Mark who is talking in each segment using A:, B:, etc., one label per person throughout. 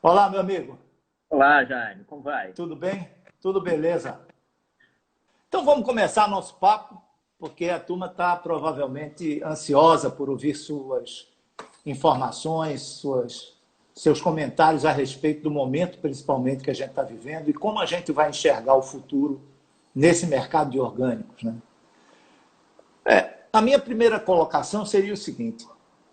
A: Olá, meu amigo.
B: Olá, Jaime, como vai?
A: Tudo bem? Tudo beleza? Então vamos começar nosso papo, porque a turma está provavelmente ansiosa por ouvir suas informações, seus comentários a respeito do momento, principalmente, que a gente está vivendo e como a gente vai enxergar o futuro nesse mercado de orgânicos, né? A minha primeira colocação seria o seguinte: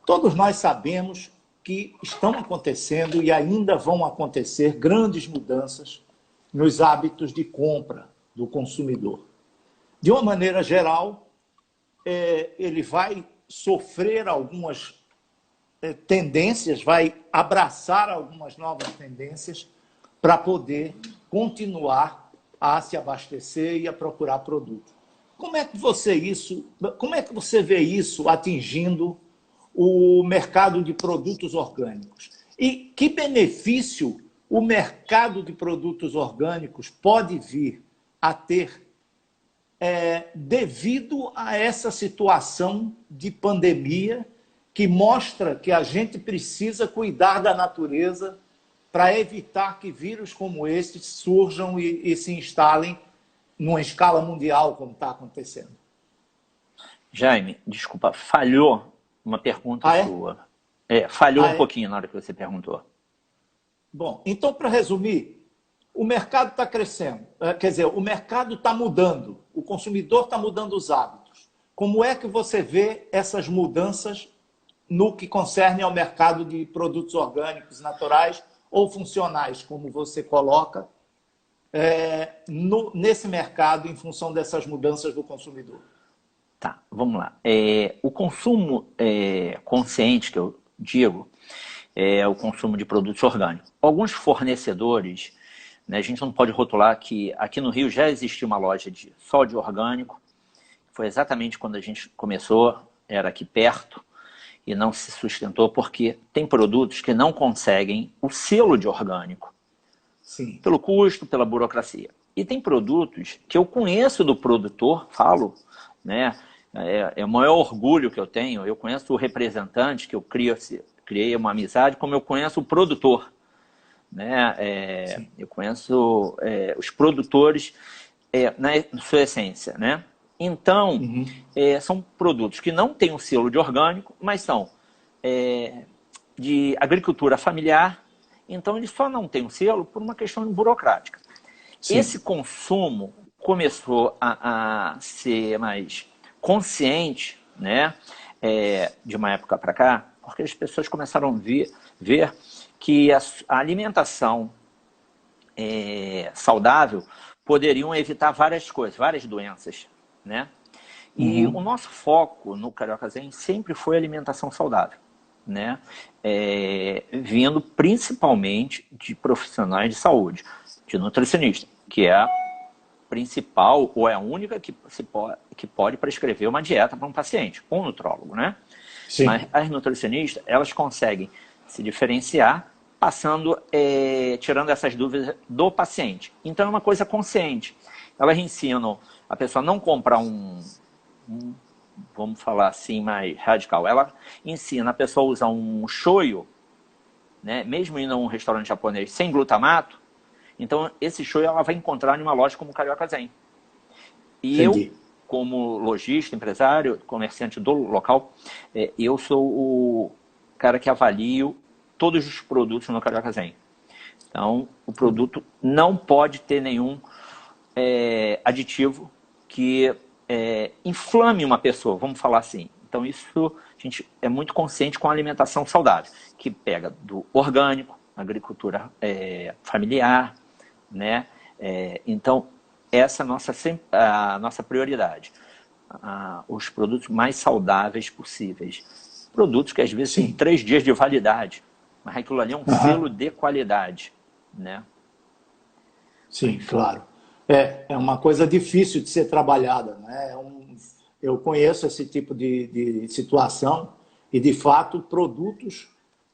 A: todos nós sabemos que estão acontecendo e ainda vão acontecer grandes mudanças nos hábitos de compra do consumidor. De uma maneira geral, ele vai sofrer algumas tendências, vai abraçar algumas novas tendências para poder continuar a se abastecer e a procurar produto. Como é que você vê isso atingindo o mercado de produtos orgânicos? E que benefício o mercado de produtos orgânicos pode vir a ter devido a essa situação de pandemia que mostra que a gente precisa cuidar da natureza para evitar que vírus como este surjam e se instalem numa escala mundial, como está acontecendo.
B: Jaime, desculpa, falhou uma pergunta
A: Ah, é?
B: sua. Falhou
A: Ah,
B: um
A: é?
B: pouquinho na hora que você perguntou.
A: Bom, então, para resumir, o mercado está crescendo, quer dizer, o mercado está mudando, o consumidor está mudando os hábitos. Como é que você vê essas mudanças no que concerne ao mercado de produtos orgânicos, naturais ou funcionais, como você coloca, nesse mercado em função dessas mudanças do consumidor?
B: Tá, vamos lá. O consumo consciente, que eu digo, é o consumo de produtos orgânicos. Alguns fornecedores, né, a gente não pode rotular que aqui no Rio já existia uma loja só de orgânico. Foi exatamente quando a gente começou, era aqui perto, e não se sustentou porque tem produtos que não conseguem o selo de orgânico,
A: Sim.
B: pelo custo, pela burocracia. E tem produtos que eu conheço do produtor, falo, né? É o maior orgulho que eu tenho. Eu conheço o representante, que eu criei uma amizade, como eu conheço o produtor, né?
A: Sim.
B: Eu conheço os produtores na sua essência, né? Então,
A: Uhum.
B: são produtos que não têm o selo de orgânico, mas são de agricultura familiar, então ele só não tem um selo por uma questão burocrática. Esse
A: Sim.
B: consumo começou a ser mais consciente, né, de uma época para cá, porque as pessoas começaram a ver que a alimentação saudável poderiam evitar várias coisas, várias doenças, né? E o
A: Uhum.
B: nosso foco no Carioca Zen sempre foi alimentação saudável, né? Vindo principalmente de profissionais de saúde, de nutricionista, que é a principal ou é a única que pode prescrever uma dieta para um paciente, um nutrólogo, né? Mas
A: Sim.
B: as nutricionistas, elas conseguem se diferenciar passando, tirando essas dúvidas do paciente. Então é uma coisa consciente. Elas ensinam a pessoa a não comprar vamos falar assim, mais radical. Ela ensina a pessoa a usar um shoyu, né, mesmo indo a um restaurante japonês sem glutamato. Então, esse shoyu ela vai encontrar em uma loja como o Carioca Zen. E eu,
A: Entendi.
B: como lojista, empresário, comerciante do local, eu sou o cara que avalio todos os produtos no Carioca Zen. Então, o produto não pode ter nenhum aditivo que inflame uma pessoa, vamos falar assim. Então, isso a gente é muito consciente com a alimentação saudável, que pega do orgânico, agricultura familiar, né? Então, essa é a nossa prioridade. Os produtos mais saudáveis possíveis. Produtos que às vezes têm
A: Sim.
B: 3 dias de validade, mas aquilo ali é um
A: Aham.
B: selo de qualidade, né?
A: Sim, claro. É uma coisa difícil de ser trabalhada, né? Eu conheço esse tipo de situação e, de fato, produtos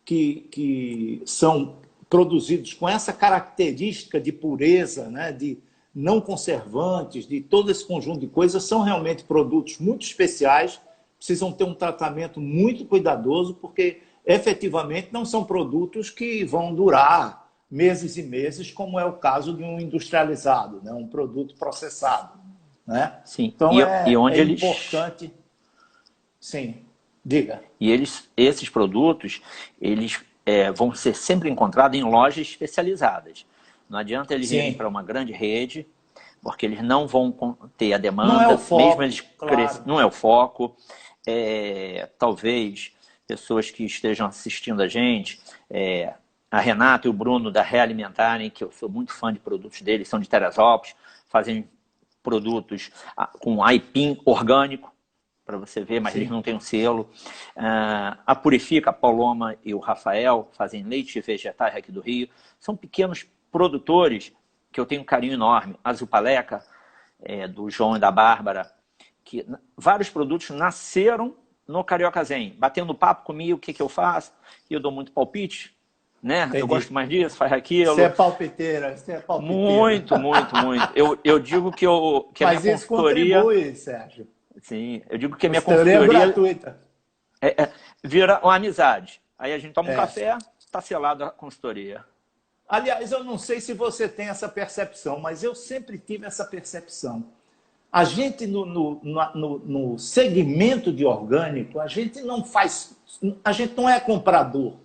A: que são produzidos com essa característica de pureza, né? De não conservantes, de todo esse conjunto de coisas, são realmente produtos muito especiais, precisam ter um tratamento muito cuidadoso, porque efetivamente não são produtos que vão durar meses e meses, como é o caso de um industrializado, né? Um produto processado. Né?
B: Sim.
A: Então,
B: E onde
A: é
B: eles...
A: importante... Sim, diga.
B: E esses produtos, eles vão ser sempre encontrados em lojas especializadas. Não adianta eles irem para uma grande rede, porque eles não vão ter a demanda,
A: não é o foco,
B: mesmo eles
A: claro.
B: não é o foco. Talvez pessoas que estejam assistindo a gente, a Renata e o Bruno da Realimentarem, que eu sou muito fã de produtos deles, são de Teresópolis, fazem produtos com aipim orgânico, para você ver, mas eles não têm um selo. A Purifica, a Paloma e o Rafael fazem leite vegetais aqui do Rio. São pequenos produtores que eu tenho um carinho enorme. A Zupaleca, do João e da Bárbara, que vários produtos nasceram no Carioca Zen. Batendo papo comigo, o que eu faço? E eu dou muito palpite, né? Eu gosto mais disso, faz aquilo.
A: Você é palpiteira, você é palpiteira.
B: Muito, muito, muito. Eu digo que a
A: mas
B: minha consultoria...
A: contribui, Sérgio.
B: Sim, eu digo que a minha consultoria...
A: gratuita.
B: Vira uma amizade. Aí a gente toma um café, está selado a consultoria.
A: Aliás, eu não sei se você tem essa percepção, mas eu sempre tive essa percepção. A gente, no segmento de orgânico, a gente não é comprador,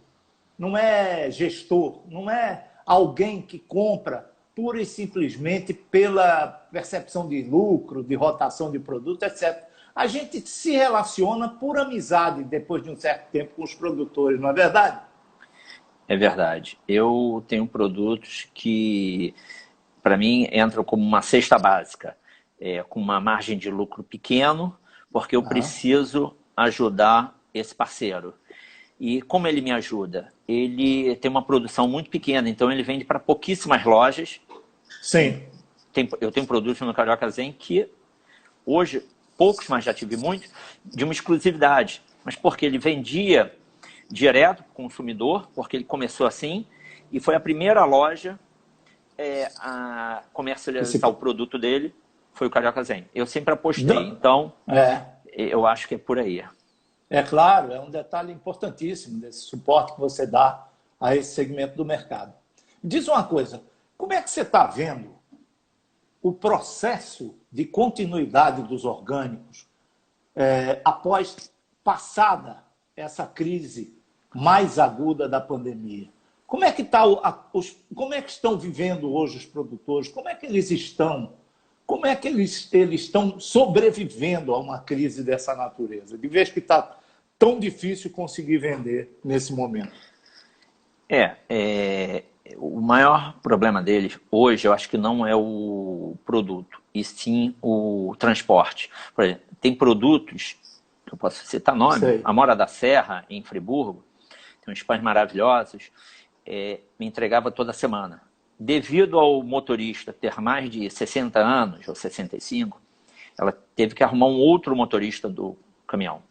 A: não é gestor, não é alguém que compra pura e simplesmente pela percepção de lucro, de rotação de produto, etc. A gente se relaciona por amizade depois de um certo tempo com os produtores, não é verdade?
B: É verdade. Eu tenho produtos que, para mim, entram como uma cesta básica, com uma margem de lucro pequeno, porque eu preciso ajudar esse parceiro. E como ele me ajuda? Ele tem uma produção muito pequena, então ele vende para pouquíssimas lojas.
A: Sim.
B: Eu tenho produtos no Carioca Zen que hoje, poucos, mas já tive muitos, de uma exclusividade. Mas porque ele vendia direto para o consumidor, porque ele começou assim, e foi a primeira loja a comercializar o produto dele, foi o Carioca Zen. Eu sempre apostei, então eu acho que é por aí.
A: É claro, é um detalhe importantíssimo desse suporte que você dá a esse segmento do mercado. Diz uma coisa, como é que você está vendo o processo de continuidade dos orgânicos após passada essa crise mais aguda da pandemia? Como é que como é que estão vivendo hoje os produtores? Como é que eles estão? Como é que eles estão sobrevivendo a uma crise dessa natureza? De vez que está tão difícil conseguir vender nesse momento.
B: O maior problema deles hoje, eu acho que não é o produto, e sim o transporte. Por exemplo, tem produtos, que eu posso citar nome, a Mora da Serra, em Friburgo, tem uns pães maravilhosos, me entregava toda semana. Devido ao motorista ter mais de 60 anos, ou 65, ela teve que arrumar um outro motorista do caminhão.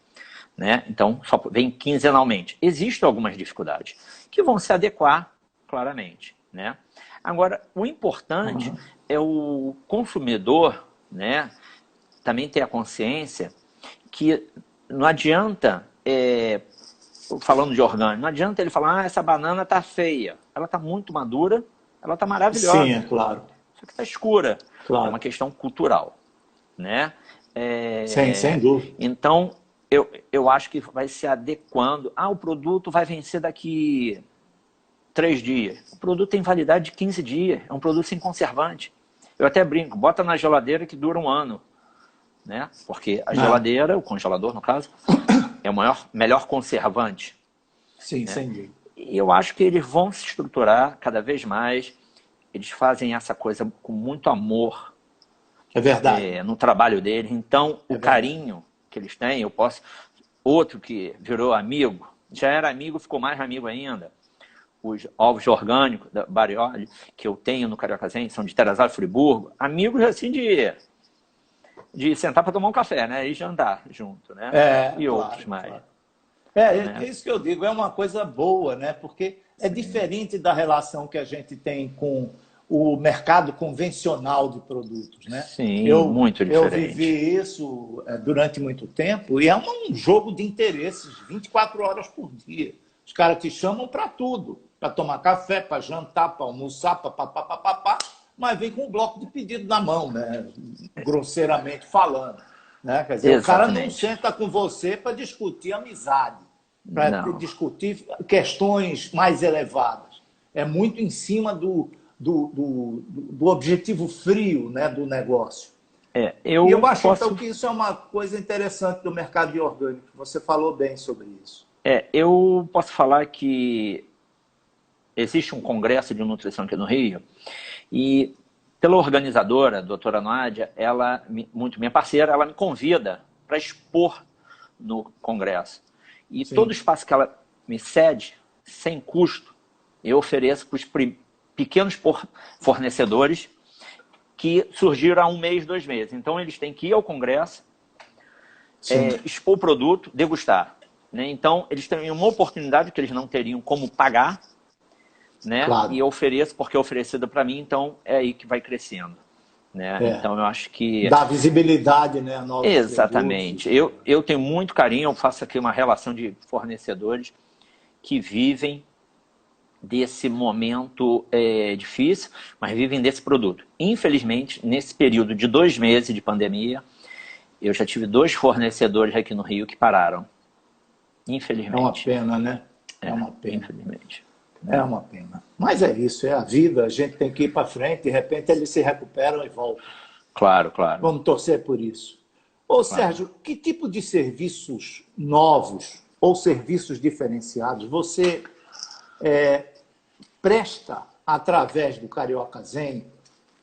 B: Né? Então, só vem quinzenalmente. Existem algumas dificuldades que vão se adequar, claramente. Né? Agora, o importante é o consumidor, né, também ter a consciência que não adianta, falando de orgânico, não adianta ele falar, essa banana está feia. Ela está muito madura, ela está maravilhosa.
A: Sim, é claro.
B: Só que está escura.
A: Claro.
B: É uma questão cultural. Né?
A: Sem dúvida.
B: Então, eu acho que vai se adequando. O produto vai vencer daqui 3 dias. O produto tem validade de 15 dias. É um produto sem conservante. Eu até brinco, bota na geladeira que dura 1 ano. Né? Porque a geladeira, o congelador no caso, é o melhor conservante.
A: Sim,
B: né?
A: sem dúvida.
B: E eu acho que eles vão se estruturar cada vez mais. Eles fazem essa coisa com muito amor.
A: É verdade.
B: No trabalho deles. Então, o carinho que eles têm, eu posso... Outro que virou amigo, já era amigo, ficou mais amigo ainda. Os ovos orgânicos da Barioli, que eu tenho no Carioca Zen, são de Teresópolis, Friburgo. Amigos assim de sentar para tomar um café, né? E jantar junto, né? E outros mais.
A: Claro. É isso que eu digo, é uma coisa boa, né? Porque é diferente da relação que a gente tem com o mercado convencional de produtos, né?
B: Sim, muito diferente.
A: Eu vivi isso durante muito tempo e é um jogo de interesses 24 horas por dia. Os caras te chamam para tudo. para tomar café, para jantar, para almoçar, papapá, mas vem com um bloco de pedido na mão, né? Grosseiramente falando. Né? Quer dizer, o cara não
B: Exatamente.
A: senta com você para discutir amizade, para
B: Não.
A: discutir questões mais elevadas. É muito em cima do objetivo frio, né, do negócio. E eu acho, então, que isso é uma coisa interessante do mercado de orgânico. Você falou bem sobre isso.
B: Eu posso falar que existe um congresso de nutrição aqui no Rio e pela organizadora, a doutora Nádia, ela, muito minha parceira, ela me convida para expor no congresso. E
A: Sim.
B: todo espaço que ela me cede, sem custo, eu ofereço para os pequenos fornecedores que surgiram há 1 mês, 2 meses. Então, eles têm que ir ao congresso, expor o produto, degustar. Né? Então, eles têm uma oportunidade que eles não teriam como pagar, né?
A: Claro.
B: E eu ofereço porque é oferecido para mim, então é aí que vai crescendo. Né? Então, eu acho que...
A: Dá visibilidade, né, a novos
B: Exatamente. Eu tenho muito carinho, eu faço aqui uma relação de fornecedores que vivem desse momento difícil, mas vivem desse produto. Infelizmente, nesse período de 2 meses de pandemia, eu já tive 2 fornecedores aqui no Rio que pararam. Infelizmente.
A: É uma pena, né? É uma pena.
B: Infelizmente.
A: É uma pena. Mas é isso, é a vida, a gente tem que ir para frente, de repente eles se recuperam e voltam.
B: Claro, claro.
A: Vamos torcer por isso. Ô, Sérgio, que tipo de serviços novos ou serviços diferenciados você presta através do Carioca Zen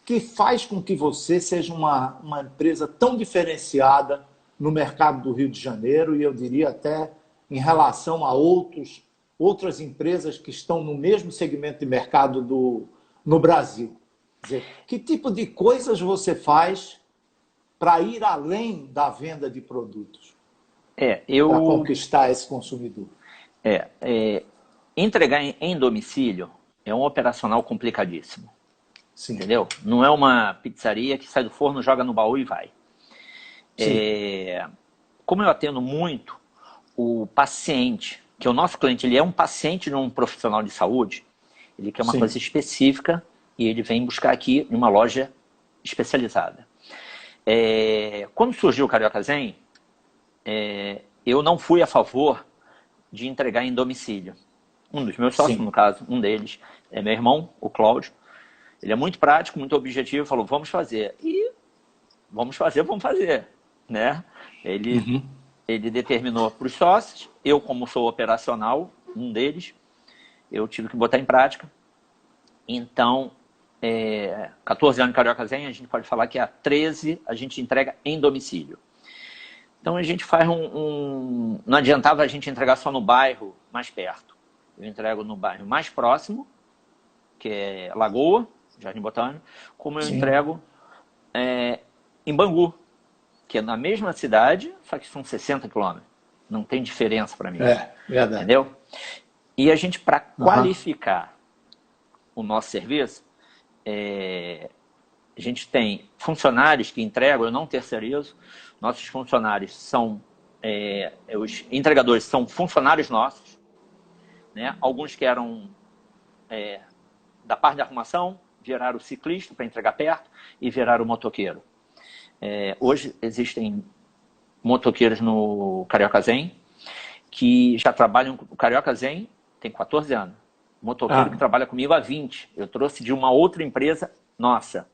A: que faz com que você seja uma empresa tão diferenciada no mercado do Rio de Janeiro e eu diria até em relação a outras empresas que estão no mesmo segmento de mercado no Brasil? Quer dizer, que tipo de coisas você faz para ir além da venda de produtos? Para conquistar esse consumidor.
B: Entregar em domicílio é um operacional complicadíssimo.
A: Sim.
B: Entendeu? Não é uma pizzaria que sai do forno, joga no baú e vai. Como eu atendo muito o paciente, que o nosso cliente ele é um paciente de um profissional de saúde, ele quer uma coisa específica e ele vem buscar aqui em uma loja especializada. Quando surgiu o Carioca Zen, eu não fui a favor de entregar em domicílio. Um dos meus sócios, no caso, um deles, é meu irmão, o Cláudio. Ele é muito prático, muito objetivo, falou, vamos fazer. E vamos fazer. Né? Ele determinou para os sócios, eu como sou operacional, um deles, eu tive que botar em prática. Então, 14 anos de Carioca Zen, a gente pode falar que há 13 a gente entrega em domicílio. Então a gente faz não adiantava a gente entregar só no bairro mais perto. Eu entrego no bairro mais próximo, que é Lagoa, Jardim Botânico, como eu entrego em Bangu, que é na mesma cidade, só que são 60 quilômetros. Não tem diferença para mim.
A: Verdade.
B: Entendeu? E a gente, para qualificar o nosso serviço, a gente tem funcionários que entregam, eu não terceirizo. Nossos funcionários são, os entregadores são funcionários nossos, né? Alguns que eram da parte de arrumação, viraram ciclista para entregar perto e viraram motoqueiro. Hoje existem motoqueiros no Carioca Zen que já trabalham com o Carioca Zen, tem 14 anos. Motoqueiro que trabalha comigo há 20. Eu trouxe de uma outra empresa nossa.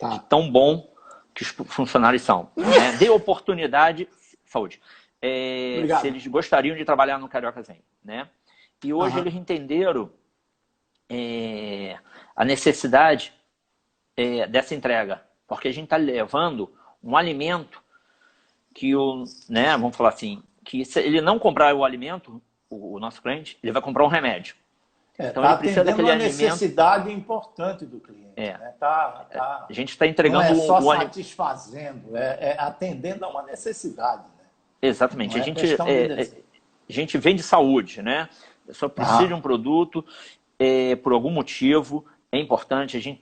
B: De tão bom que os funcionários são. Dê oportunidade, saúde, se eles gostariam de trabalhar no Carioca Zen. Né? E hoje eles entenderam a necessidade dessa entrega. Porque a gente está levando um alimento que vamos falar assim, que se ele não comprar o alimento, o nosso cliente, ele vai comprar um remédio.
A: Então ele precisa daquele alimento. É uma necessidade importante do cliente. Né?
B: A gente está entregando
A: não é só satisfazendo, é atendendo a uma necessidade. Né?
B: Exatamente. A gente vende saúde, né? A pessoa precisa de um produto, por algum motivo, é importante. A gente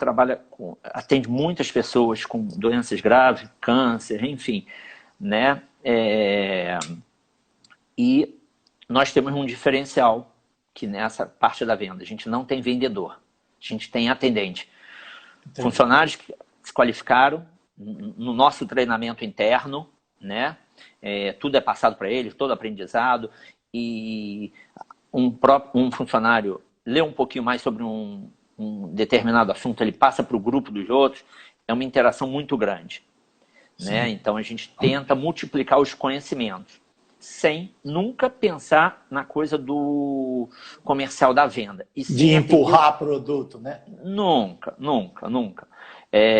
B: atende muitas pessoas com doenças graves, câncer, enfim, né? E nós temos um diferencial que nessa parte da venda a gente não tem vendedor, a gente tem atendente.
A: Entendi.
B: Funcionários que se qualificaram no nosso treinamento interno, né? Tudo é passado para eles, todo aprendizado, e um funcionário lê um pouquinho mais sobre um determinado assunto, ele passa para o grupo dos outros, é uma interação muito grande. Né? Então a gente tenta multiplicar os conhecimentos, sem nunca pensar na coisa do comercial da venda. E
A: de empurrar produto, né?
B: Nunca, nunca, nunca.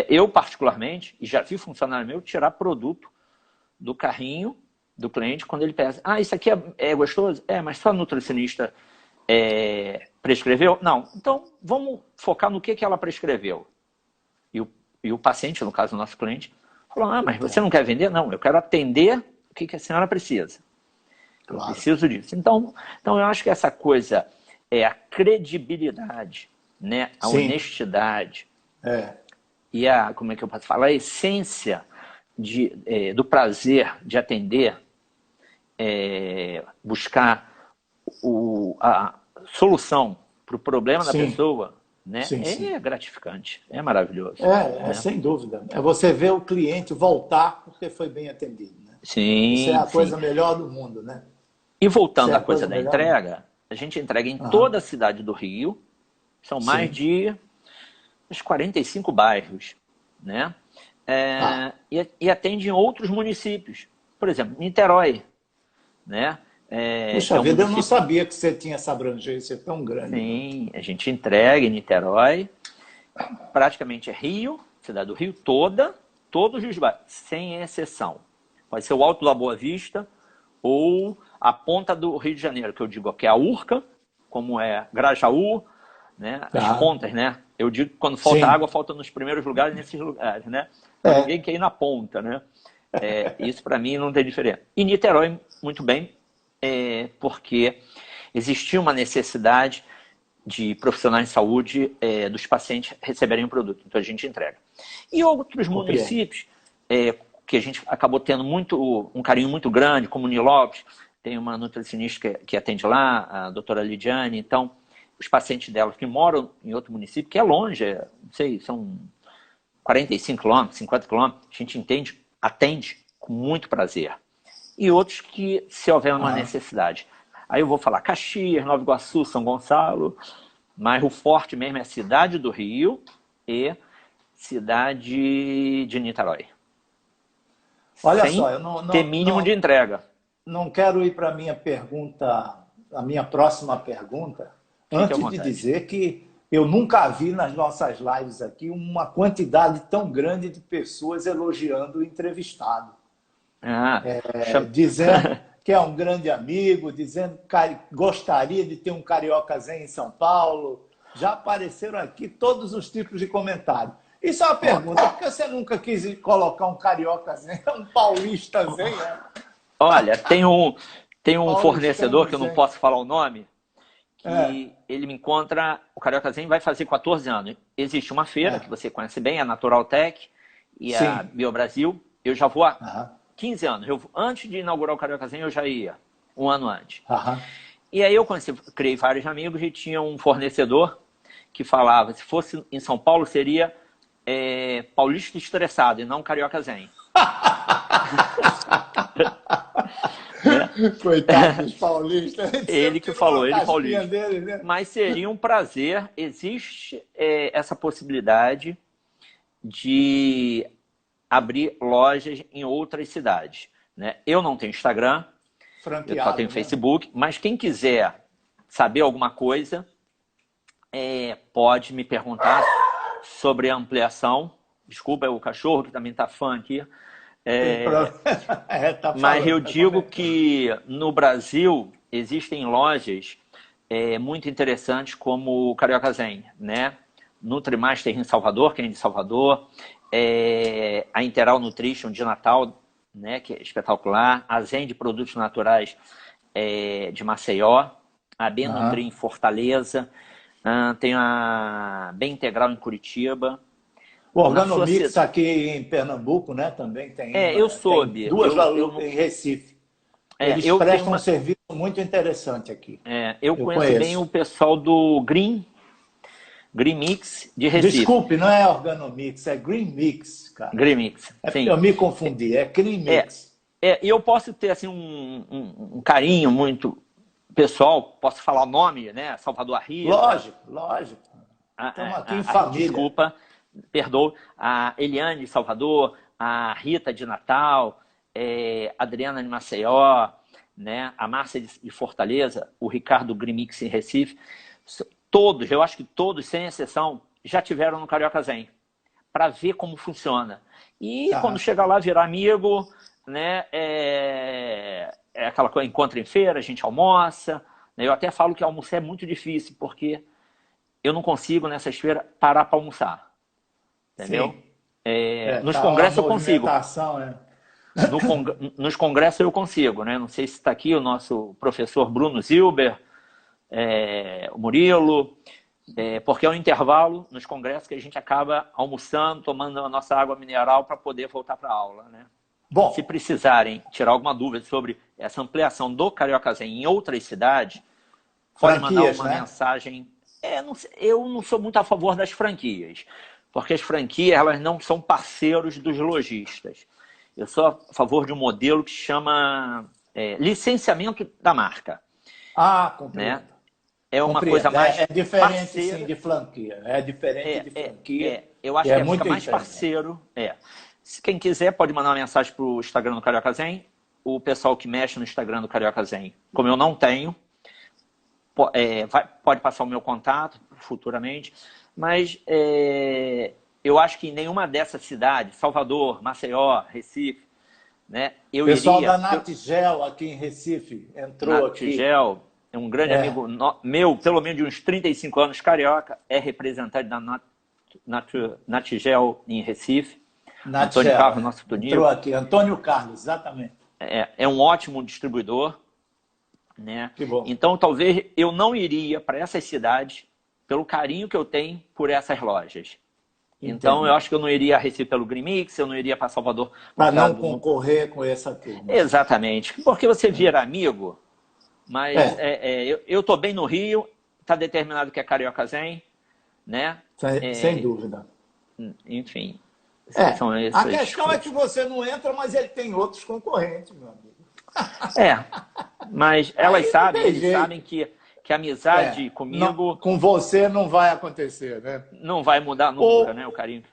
B: Eu, particularmente, já vi funcionário meu tirar produto do carrinho do cliente quando ele pensa, isso aqui é gostoso? Mas só a nutricionista prescreveu? Não. Então, vamos focar no que ela prescreveu. E o paciente, no caso do nosso cliente, falou, mas você não quer vender? Não, eu quero atender o que a senhora precisa. Eu preciso disso. Então, eu acho que essa coisa é a credibilidade, né? A honestidade e como é que eu posso falar? A essência do prazer de atender, buscar a solução para o problema da pessoa, né? É gratificante, é maravilhoso.
A: Né? Sem dúvida. É você ver o cliente voltar porque foi bem atendido. Né?
B: Sim.
A: Isso é a coisa melhor do mundo, né?
B: E voltando à coisa da entrega, a gente entrega em toda a cidade do Rio, são mais de uns 45 bairros, né? E atende em outros municípios. Por exemplo, Niterói, né?
A: Puxa vida, eu não sabia que você tinha essa abrangência tão grande.
B: Sim, a gente entrega em Niterói, praticamente Rio, cidade do Rio toda, todos os bairros, sem exceção. Pode ser o Alto da Boa Vista ou a ponta do Rio de Janeiro, que eu digo que é a Urca, como é Grajaú, né? As pontas, né? Eu digo que quando falta água, falta nos primeiros lugares, nesses lugares, né? Ninguém quer ir na ponta, né? Isso para mim não tem diferença. E Niterói, muito bem, porque existia uma necessidade de profissionais de saúde dos pacientes receberem o produto. Então a gente entrega. E outros municípios que a gente acabou tendo um carinho muito grande, como Nilópolis, tem uma nutricionista que atende lá, a doutora Lidiane. Então, os pacientes dela que moram em outro município, que é longe, não sei, são 45 quilômetros, 50 quilômetros, a gente atende com muito prazer. E outros que, se houver uma necessidade. Aí eu vou falar Caxias, Nova Iguaçu, São Gonçalo, mas o forte mesmo é a cidade do Rio e cidade de Niterói.
A: Olha só, eu não
B: ter mínimo de entrega.
A: Não quero ir para a minha pergunta, a minha próxima pergunta, antes de dizer que eu nunca vi nas nossas lives aqui uma quantidade tão grande de pessoas elogiando o entrevistado. Dizendo que é um grande amigo, dizendo que gostaria de ter um Carioca Zen em São Paulo. Já apareceram aqui todos os tipos de comentários. Isso é uma pergunta, por que você nunca quis colocar um Carioca Zen, um paulista Zen?
B: Olha, tem um fornecedor, que eu não posso falar o nome, que ele me encontra, o Carioca Zen vai fazer 14 anos. Existe uma feira que você conhece bem, a Naturaltech e a Biobrasil. Eu já vou há 15 anos. Antes de inaugurar o Carioca Zen, eu já ia, um ano antes. E aí eu criei vários amigos e tinha um fornecedor que falava, se fosse em São Paulo, seria paulista estressado e não Carioca Zen.
A: Coitado dos paulistas.
B: Ele que falou, ele paulista.
A: Dele, né?
B: Mas seria um prazer, existe essa possibilidade de abrir lojas em outras cidades. Né? Eu não tenho Instagram, eu só tenho Facebook, mas quem quiser saber alguma coisa, pode me perguntar sobre a ampliação. Desculpa, é o cachorro que também está fã aqui. Mas eu digo que no Brasil existem lojas muito interessantes como o Carioca Zen, né? Nutrimaster em Salvador, que é de Salvador, a Interal Nutrition de Natal, né? Que é espetacular, a Zen de Produtos Naturais de Maceió, a B Nutri em Fortaleza, tem a Bem Integral em Curitiba.
A: O Organomix aqui em Pernambuco, né? Também tem.
B: Eu soube.
A: Tem duas em Recife. Eles prestam um serviço muito interessante aqui.
B: Eu conheço bem o pessoal do Green Mix de Recife.
A: Desculpe, não é Organomix, é Green Mix, cara.
B: Green Mix, sim.
A: Eu me confundi, é Green Mix.
B: E eu posso ter assim, um carinho muito pessoal, posso falar o nome, né? Salvador Rita.
A: Lógico. Estamos aqui em família.
B: Desculpa, perdoa. A Eliane de Salvador, a Rita de Natal, a Adriana de Maceió, né? A Márcia de Fortaleza, o Ricardo Grimix em Recife. Todos, eu acho que todos, sem exceção, já tiveram no Carioca Zen, para ver como funciona. E quando chegar lá, virar amigo, né? Aquela coisa, encontra em feira, a gente almoça. Né? Eu até falo que almoçar é muito difícil, porque eu não consigo, nessas feiras, parar para almoçar. Entendeu? Nos congressos eu consigo. Nos congressos eu consigo, né? Não sei se está aqui o nosso professor Bruno Zilber, o Murilo, porque é um intervalo nos congressos que a gente acaba almoçando, tomando a nossa água mineral para poder voltar para a aula, né? Bom, se precisarem tirar alguma dúvida sobre essa ampliação do Carioca Zen em outras cidades, pode mandar uma mensagem. Eu não sou muito a favor das franquias, porque as franquias elas não são parceiros dos lojistas. Eu sou a favor de um modelo que chama licenciamento da marca.
A: Compreendo.
B: Né? É uma coisa mais
A: diferente,
B: parceira.
A: Sim, de franquia. É diferente de franquia.
B: Eu acho que fica mais parceiro. Se quem quiser pode mandar uma mensagem para o Instagram do Carioca Zen. O pessoal que mexe no Instagram do Carioca Zen, como eu não tenho, pode passar o meu contato futuramente. Mas eu acho que em nenhuma dessas cidades, Salvador, Maceió, Recife, né, o
A: pessoal da Natigel aqui em Recife entrou aqui.
B: Natigel é um grande amigo meu, pelo menos de uns 35 anos, carioca, é representante da Natigel em Recife. Antônio Carlos, nosso Toninho.
A: Entrou aqui, Antônio Carlos, exatamente.
B: É um ótimo distribuidor. Né?
A: Que bom.
B: Então, talvez eu não iria para essas cidades pelo carinho que eu tenho por essas lojas. Entendi. Então, eu acho que eu não iria a Recife pelo Green Mix, eu não iria para Salvador.
A: Para não concorrer com essa turma.
B: Exatamente. Porque você vira amigo, mas eu estou bem no Rio, está determinado que é Carioca Zen, né?
A: Sem dúvida.
B: Enfim.
A: A questão é que você não entra, mas ele tem outros concorrentes, meu amigo.
B: Mas eles sabem que a amizade comigo...
A: Não, com você não vai acontecer, né?
B: Não vai mudar nunca, né, o carinho.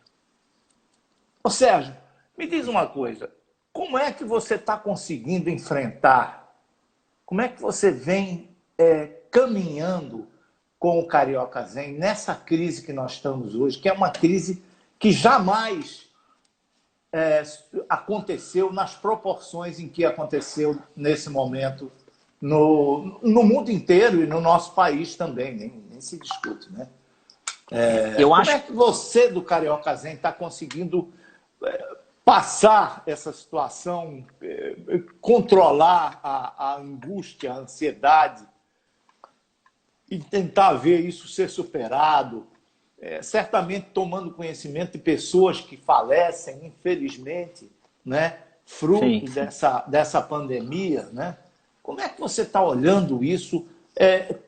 A: Ô Sérgio, me diz uma coisa. Como é que você está conseguindo enfrentar? Como é que você vem caminhando com o Carioca Zen nessa crise que nós estamos hoje, que é uma crise que jamais aconteceu nas proporções em que aconteceu nesse momento no mundo inteiro e no nosso país também, nem se discute, né? Como é que você do Carioca Zen está conseguindo passar essa situação, controlar a angústia, a ansiedade e tentar ver isso ser superado? Certamente tomando conhecimento de pessoas que falecem, infelizmente, né? Fruto dessa pandemia, né? Como é que você está olhando isso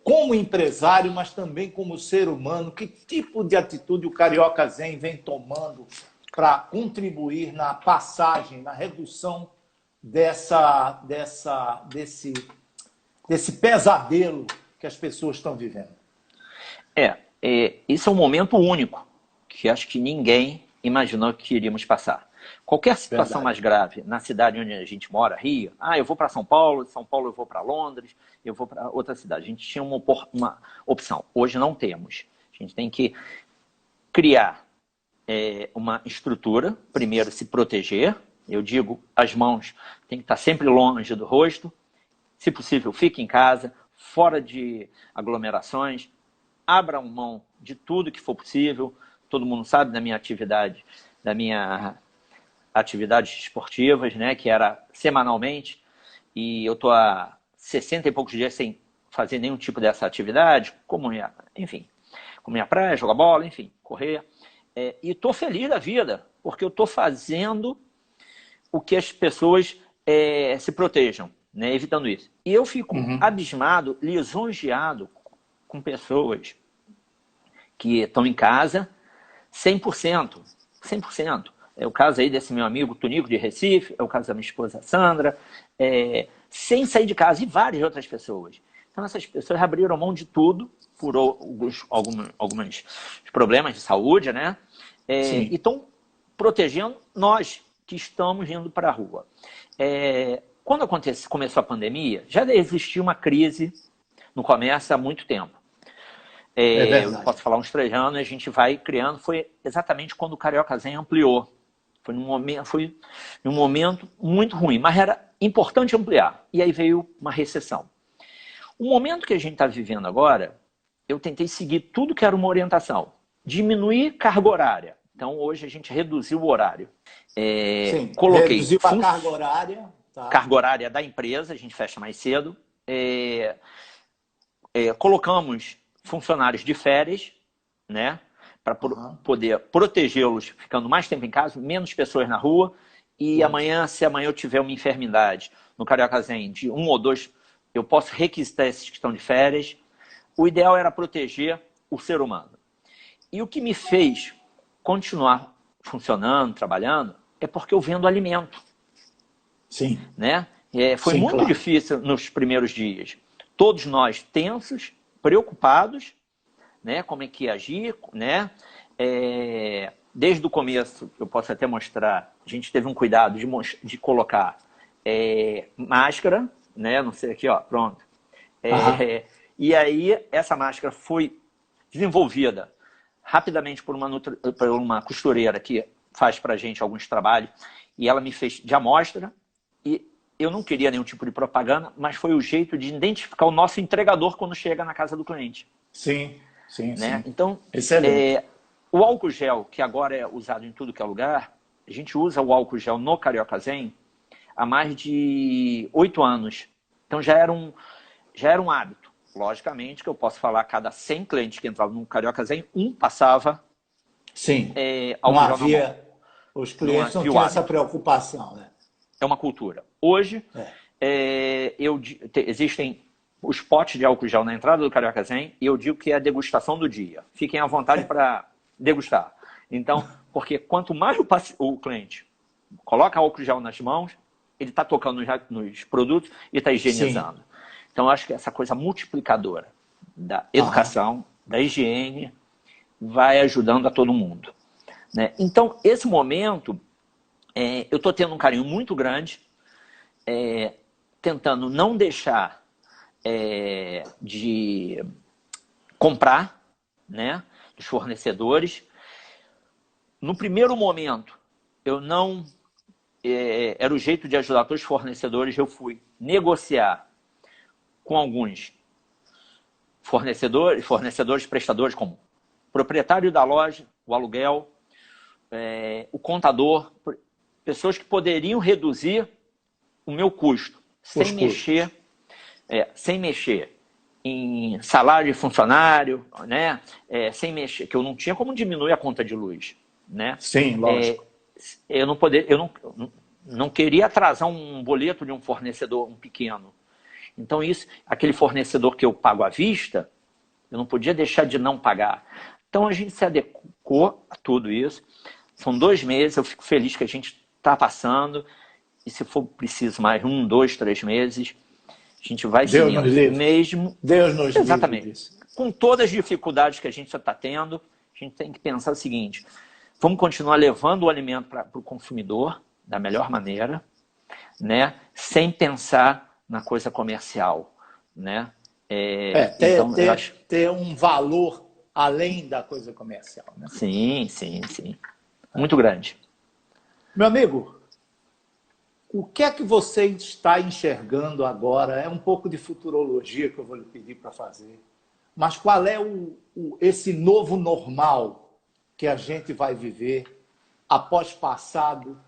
A: como empresário, mas também como ser humano? Que tipo de atitude o Carioca Zen vem tomando para contribuir na passagem, na redução desse pesadelo que as pessoas estão vivendo?
B: Isso é um momento único, que acho que ninguém imaginou que iríamos passar. Qualquer situação mais grave na cidade onde a gente mora, Rio, eu vou para São Paulo, de São Paulo eu vou para Londres, eu vou para outra cidade. A gente tinha uma opção, hoje não temos. A gente tem que criar uma estrutura, primeiro se proteger, eu digo, as mãos têm que estar sempre longe do rosto, se possível fique em casa, fora de aglomerações, abram mão de tudo que for possível. Todo mundo sabe da minha atividades esportivas, né, que era semanalmente, e eu estou há 60 e poucos dias sem fazer nenhum tipo dessa atividade, como ir à praia, jogar bola, enfim, correr. E estou feliz da vida, porque eu estou fazendo o que as pessoas se protejam. né, evitando isso. E eu fico abismado, lisonjeado com pessoas que estão em casa 100%. 100%. É o caso aí desse meu amigo Tonico de Recife, é o caso da minha esposa Sandra, sem sair de casa, e várias outras pessoas. Então, essas pessoas abriram mão de tudo por alguns problemas de saúde, né? E estão protegendo nós que estamos indo para a rua. Quando começou a pandemia, já existia uma crise no comércio há muito tempo. Eu posso falar uns 3 anos, a gente vai criando. Foi exatamente quando o Carioca Zen ampliou. Foi num momento muito ruim, mas era importante ampliar. E aí veio uma recessão. O momento que a gente está vivendo agora, eu tentei seguir tudo que era uma orientação. Diminuir carga horária. Então, hoje a gente reduziu o horário. Coloquei
A: reduziu a carga horária. Tá.
B: Carga horária da empresa, a gente fecha mais cedo. Colocamos funcionários de férias, né? Para poder protegê-los ficando mais tempo em casa, menos pessoas na rua. E amanhã, se amanhã eu tiver uma enfermidade no Carioca Zen de 1 ou 2, eu posso requisitar esses que estão de férias. O ideal era proteger o ser humano. E o que me fez continuar funcionando, trabalhando, é porque eu vendo alimento.
A: Sim.
B: Né? Foi muito difícil nos primeiros dias. Todos nós tensos, preocupados, né? Como é que ia agir, né? Desde o começo, eu posso até mostrar, a gente teve um cuidado de colocar máscara, né? Não sei aqui, ó, pronto. E aí, essa máscara foi desenvolvida rapidamente por uma costureira que faz pra gente alguns trabalhos, e ela me fez de amostra, e eu não queria nenhum tipo de propaganda, mas foi o jeito de identificar o nosso entregador quando chega na casa do cliente.
A: Sim.
B: Né? Então, o álcool gel, que agora é usado em tudo que é lugar, a gente usa o álcool gel no Carioca Zen há mais de 8 anos. Então já era um hábito. Logicamente que eu posso falar, a cada 100 clientes que entravam no Carioca Zen, um passava
A: álcool gel. Os clientes não tinham essa preocupação, né?
B: É uma cultura. Hoje, existem os potes de álcool gel na entrada do Carioca Zen, e eu digo que é a degustação do dia. Fiquem à vontade para degustar. Então, porque quanto mais o cliente coloca álcool gel nas mãos, ele está tocando nos produtos e está higienizando. Sim. Então, eu acho que essa coisa multiplicadora da educação, da higiene, vai ajudando a todo mundo. Né? Então, esse momento, eu estou tendo um carinho muito grande, tentando não deixar de comprar, né, dos fornecedores. No primeiro momento, eu não... era o jeito de ajudar todos os fornecedores, eu fui negociar com alguns fornecedores, prestadores, como o proprietário da loja, o aluguel, o contador, pessoas que poderiam reduzir o meu custo, sem mexer em salário de funcionário, né? Sem mexer, que eu não tinha como diminuir a conta de luz, né?
A: Sim, lógico.
B: Eu não queria atrasar um boleto de um fornecedor, um pequeno. Então, aquele fornecedor que eu pago à vista, eu não podia deixar de não pagar. Então, a gente se adequou a tudo isso. São 2 meses, eu fico feliz que a gente está passando. E se for preciso mais 1, 2, 3 meses, a gente vai seguindo mesmo.
A: Deus nos livre.
B: Exatamente. Com todas as dificuldades que a gente já está tendo, a gente tem que pensar o seguinte: vamos continuar levando o alimento para o consumidor da melhor maneira, né? Sem pensar na coisa comercial, né?
A: Ter um valor além da coisa comercial, né?
B: Sim. Muito grande.
A: Meu amigo, o que é que você está enxergando agora? É um pouco de futurologia que eu vou lhe pedir para fazer. Mas qual é esse novo normal que a gente vai viver após passado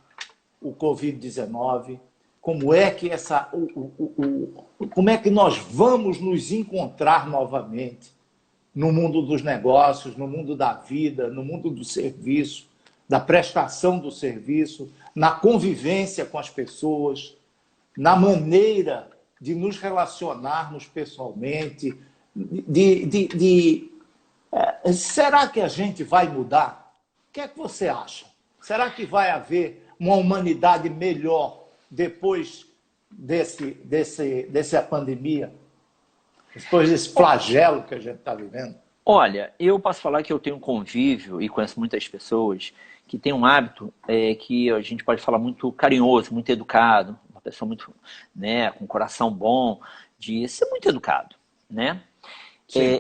A: o Covid-19? Como é que como é que nós vamos nos encontrar novamente no mundo dos negócios, no mundo da vida, no mundo do serviço, da prestação do serviço, na convivência com as pessoas, na maneira de nos relacionarmos pessoalmente, será que a gente vai mudar? O que é que você acha? Será que vai haver uma humanidade melhor depois dessa pandemia? Depois desse flagelo que a gente está vivendo?
B: Olha, eu posso falar que eu tenho um convívio e conheço muitas pessoas que têm um hábito que a gente pode falar muito carinhoso, muito educado, uma pessoa muito, né, com um coração bom, de ser muito educado, né?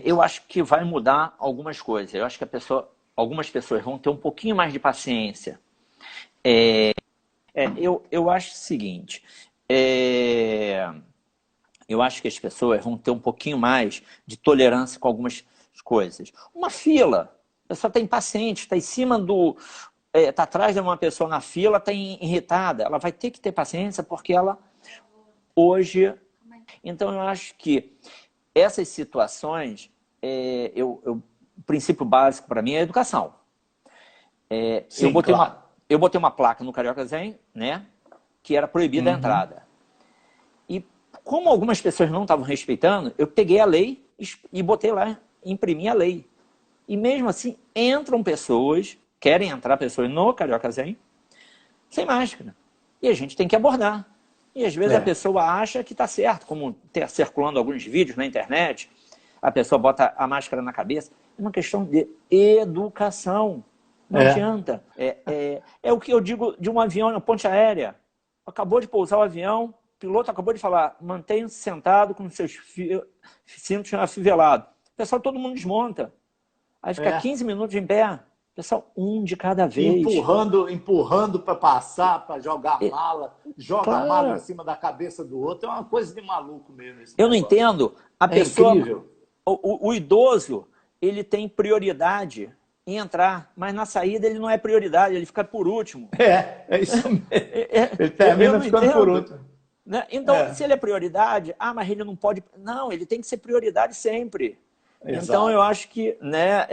B: Eu acho que vai mudar algumas coisas. Eu acho que algumas pessoas vão ter um pouquinho mais de paciência. Eu acho o seguinte, eu acho que as pessoas vão ter um pouquinho mais de tolerância com algumas coisas. Uma fila, a pessoa está impaciente, está em cima do... está atrás de uma pessoa na fila, está irritada. Ela vai ter que ter paciência porque ela hoje... Então, eu acho que essas situações, o princípio básico para mim é a educação.
A: Sim,
B: eu botei uma placa no Carioca Zen, né, que era proibida a entrada. E como algumas pessoas não estavam respeitando, eu peguei a lei e botei lá, imprimi a lei. E mesmo assim, querem entrar pessoas no Carioca Zen sem máscara. E a gente tem que abordar. E às vezes a pessoa acha que está certo, como está circulando alguns vídeos na internet, a pessoa bota a máscara na cabeça. É uma questão de educação. Não adianta. É o que eu digo de um avião na ponte aérea. Acabou de pousar o avião, o piloto acabou de falar, mantenha-se sentado com seus cintos afivelados. Pessoal, todo mundo desmonta. Aí fica 15 minutos em pé. Pessoal, um de cada vez.
A: Empurrando para passar, para jogar mala. Joga a mala em cima da cabeça do outro. É uma coisa de maluco mesmo.
B: Eu não entendo. A pessoa,
A: incrível.
B: O idoso, ele tem prioridade em entrar, mas na saída ele não é prioridade, ele fica por último.
A: É isso mesmo. Ele termina ficando por último.
B: Né? Então, se ele é prioridade, mas ele não pode... Não, ele tem que ser prioridade sempre. Exato. Então, eu acho que, né,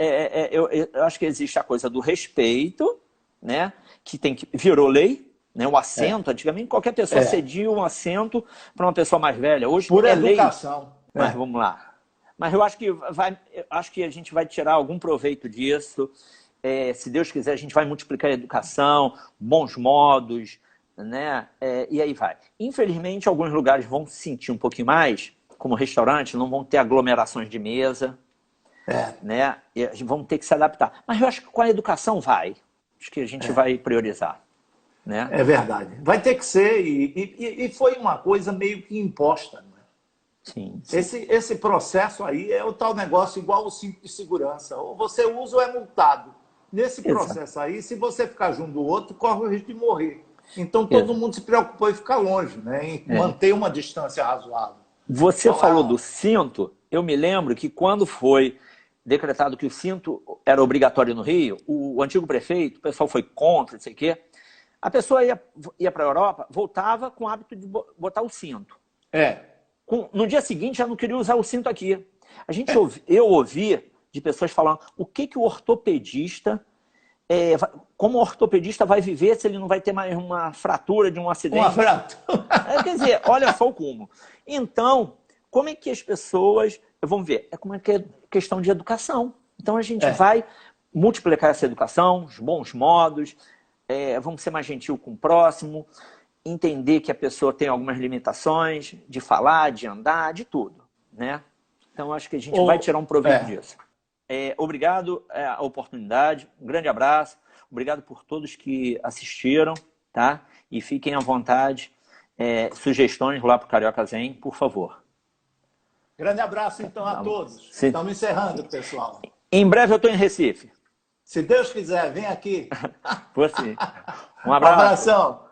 B: eu acho que existe a coisa do respeito, né, que virou lei, né, o assento. Antigamente, qualquer pessoa cedia um assento para uma pessoa mais velha. Hoje
A: por
B: educação.
A: Lei.
B: Mas vamos lá. Mas eu acho que a gente vai tirar algum proveito disso. Se Deus quiser, a gente vai multiplicar a educação, bons modos, né? E aí vai. Infelizmente, alguns lugares vão se sentir um pouquinho mais, como restaurante, não vão ter aglomerações de mesa, né? E vão ter que se adaptar. Mas eu acho que com a educação acho que a gente vai priorizar. Né?
A: É verdade. Vai ter que ser, e foi uma coisa meio que imposta. Né?
B: Sim.
A: Esse processo aí é o tal negócio igual o cinto de segurança. Ou você usa ou é multado. Nesse processo aí, se você ficar junto do outro, corre o risco de morrer. Então todo mundo se preocupou em ficar longe, né? Em manter uma distância razoável.
B: Você falou do cinto, eu me lembro que quando foi decretado que o cinto era obrigatório no Rio, o antigo prefeito, o pessoal foi contra, não sei o quê, a pessoa ia para a Europa, voltava com o hábito de botar o cinto. No dia seguinte já não queria usar o cinto aqui. Eu ouvi de pessoas falando o que o ortopedista, como o ortopedista vai viver se ele não vai ter mais uma fratura de um acidente?
A: Uma fratura.
B: Quer dizer, olha só o cúmulo. Então, como é que as pessoas... Vamos ver, como é que é questão de educação. Então, a gente vai multiplicar essa educação, os bons modos, vamos ser mais gentil com o próximo, entender que a pessoa tem algumas limitações de falar, de andar, de tudo. Né? Então, acho que a gente vai tirar um proveito disso. Obrigado a oportunidade, um grande abraço, obrigado por todos que assistiram, tá? E fiquem à vontade, sugestões lá para o Carioca Zen, por favor.
A: Grande abraço, então, a todos. Estamos encerrando, pessoal.
B: Em breve eu estou em Recife.
A: Se Deus quiser, vem aqui.
B: Vou sim. Um abraço.
A: Um abração.